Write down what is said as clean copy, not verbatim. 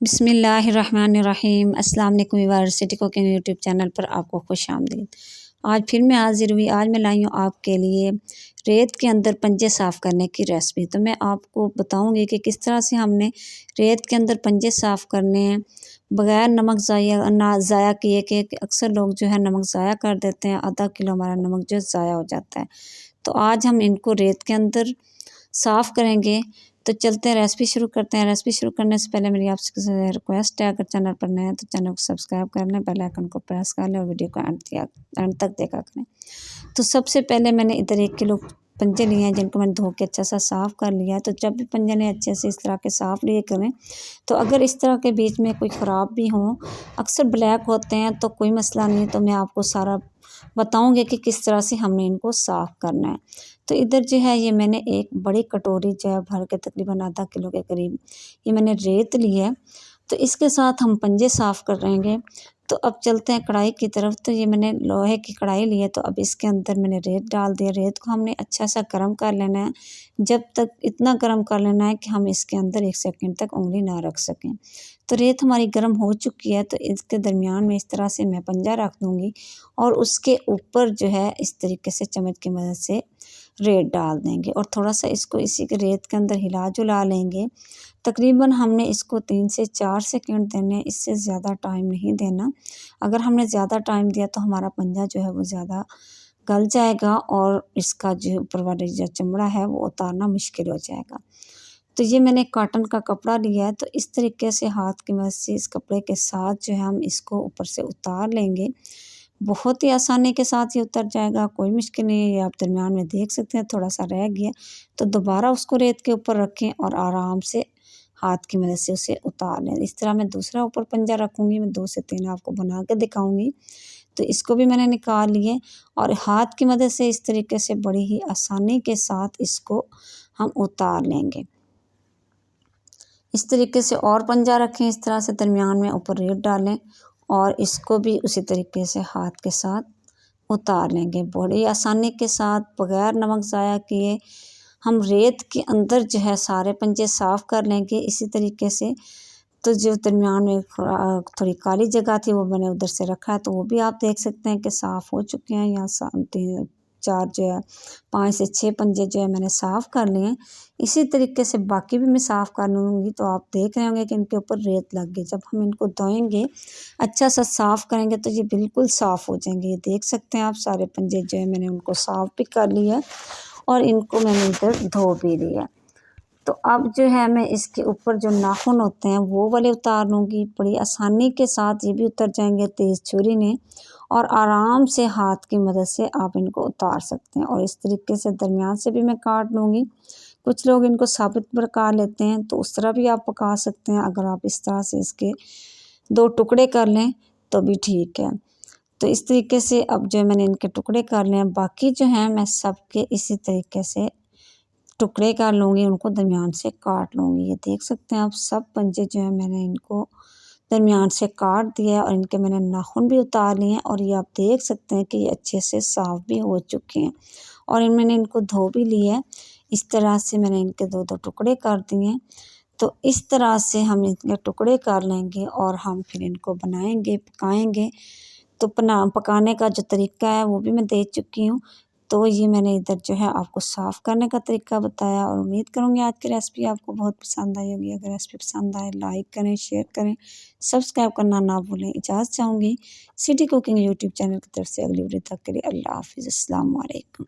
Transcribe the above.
बिस्मिल्लाहिर्रहमानिर्रहीम। अस्सलाम वालेकुम viewers, city cooking YouTube channel पर आपको खुश आमदीद। आज फिर मैं हाजिर हुई। आज मैं लाई हूँ आपके लिए रेत के अंदर पंजे साफ़ करने की रेसिपी। तो मैं आपको बताऊंगी कि किस तरह से हमने रेत के अंदर पंजे साफ़ करने हैं बग़ैर नमक ज़ाया किए। कि अक्सर लोग जो है नमक ज़ाया कर देते हैं, आधा किलो हमारा नमक जो ज़ाया हो जाता है। तो आज हम इनको रेत के अंदर साफ़ करेंगे। तो चलते हैं, रेसिपी शुरू करते हैं। रेसिपी शुरू करने से पहले मेरी आपसे रिक्वेस्ट है, अगर चैनल पर नए हैं तो चैनल को सब्सक्राइब कर लें, बेल आइकन को प्रेस कर लें और वीडियो को एंड तक देखा करें। तो सबसे पहले मैंने इधर 1 किलो पंजे लिए हैं, जिनको मैंने धो के अच्छा सा साफ़ कर लिया है। तो जब भी पंजे ने अच्छे से इस तरह के साफ़ लिए करें, तो अगर इस तरह के बीच में कोई ख़राब भी हों, अक्सर ब्लैक होते हैं तो कोई मसला नहीं है। तो मैं आपको सारा बताऊंगी कि किस तरह से हमने इनको साफ़ करना है। तो इधर जो है ये मैंने एक बड़ी कटोरी जो है भर के तकरीबन आधा किलो के करीब ये मैंने रेत ली है। तो इसके साथ हम पंजे साफ़ कर रहेंगे। तो अब चलते हैं कढ़ाई की तरफ। तो ये मैंने लोहे की कढ़ाई ली है। तो अब इसके अंदर मैंने रेत डाल दिया। रेत को हमने अच्छा सा गर्म कर लेना है, जब तक इतना गर्म कर लेना है कि हम इसके अंदर 1 सेकंड तक उंगली ना रख सकें। तो रेत हमारी गर्म हो चुकी है। तो इसके दरमियान में इस तरह से मैं पंजा रख दूँगी और उसके ऊपर जो है इस तरीके से चम्मच की मदद से रेत डाल देंगे और थोड़ा सा इसको इसी के रेत के अंदर हिला जुला लेंगे। तकरीबन हमने इसको 3 से 4 सेकंड देने, इससे ज़्यादा टाइम नहीं देना। अगर हमने ज़्यादा टाइम दिया तो हमारा पंजा जो है वो ज़्यादा गल जाएगा और इसका जो ऊपर वाली जो चमड़ा है वो उतारना मुश्किल हो जाएगा। तो ये मैंने कॉटन का कपड़ा लिया है। तो इस तरीके से हाथ की मदद से इस कपड़े के साथ जो है हम इसको ऊपर से उतार लेंगे। बहुत ही आसानी के साथ ये उतर जाएगा, कोई मुश्किल नहीं है। ये आप दरमियान में देख सकते हैं थोड़ा सा रह गया, तो दोबारा उसको रेत के ऊपर रखें और आराम से हाथ की मदद से उसे उतार लें। इस तरह मैं दूसरा ऊपर पंजा रखूँगी, मैं 2 से 3 आपको बना के दिखाऊँगी। तो इसको भी मैंने निकाल लिए और हाथ की मदद से इस तरीके से बड़ी ही आसानी के साथ इसको हम उतार लेंगे। इस तरीके से और पंजा रखें, इस तरह से दरमियान में ऊपर रेत डालें और इसको भी उसी तरीके से हाथ के साथ उतार लेंगे। बड़ी आसानी के साथ बग़ैर नमक ज़ाया किए हम रेत के अंदर जो है सारे पंजे साफ़ कर लेंगे इसी तरीके से। तो जो दरमियान में थोड़ी काली जगह थी वो मैंने उधर से रखा है, तो वो भी आप देख सकते हैं कि साफ़ हो चुके हैं। यहाँ 4 जो है 5 से 6 पंजे जो है मैंने साफ़ कर लिए हैं। इसी तरीके से बाकी भी मैं साफ़ कर लूँगी। तो आप देख रहे होंगे कि इनके ऊपर रेत लग गई। जब हम इनको धोएंगे, अच्छा सा साफ़ करेंगे तो ये बिल्कुल साफ़ हो जाएंगे। ये देख सकते हैं आप सारे पंजे जो है मैंने उनको साफ़ भी कर लिया और इनको मैंने इधर धो भी लिया। तो अब जो है मैं इसके ऊपर जो नाखून होते हैं वो वाले उतार लूँगी। बड़ी आसानी के साथ ये भी उतर जाएंगे तेज़ छुरी ने और आराम से हाथ की मदद से आप इनको उतार सकते हैं। और इस तरीके से दरमियान से भी मैं काट लूँगी। कुछ लोग इनको साबुत पका लेते हैं, तो उस तरह भी आप पका सकते हैं। अगर आप इस तरह से इसके 2 टुकड़े कर लें तो भी ठीक है। तो इस तरीके से अब जो मैंने इनके टुकड़े कर लिए हैं, बाकी जो हैं मैं सबके इसी तरीके से टुकड़े कर लूँगी, उनको दरमियान से काट लूँगी। ये देख सकते हैं आप सब पंजे जो हैं मैंने इनको दरमियान से काट दिया है और इनके मैंने नाखून भी उतार लिए हैं और ये आप देख सकते हैं कि ये अच्छे से साफ़ भी हो चुके हैं और मैंने इनको धो भी लिया है। इस तरह से मैंने इनके 2-2 टुकड़े कर दिए हैं। तो इस तरह से हम इनके टुकड़े कर लेंगे और हम फिर इनको बनाएंगे, पकाएंगे। तो पकाने का जो तरीका है वो भी मैं दे चुकी हूँ। तो ये मैंने इधर जो है आपको साफ़ करने का तरीका बताया और उम्मीद करूँगी आज की रेसिपी आपको बहुत पसंद आई होगी। अगर रेसिपी पसंद आए लाइक करें, शेयर करें, सब्सक्राइब करना ना भूलें। इजाज़त चाहूँगी सिटी कुकिंग यूट्यूब चैनल की तरफ से। अगली वीडियो तक के लिए अल्लाह हाफ़िज़, अस्सलाम वालेकुम।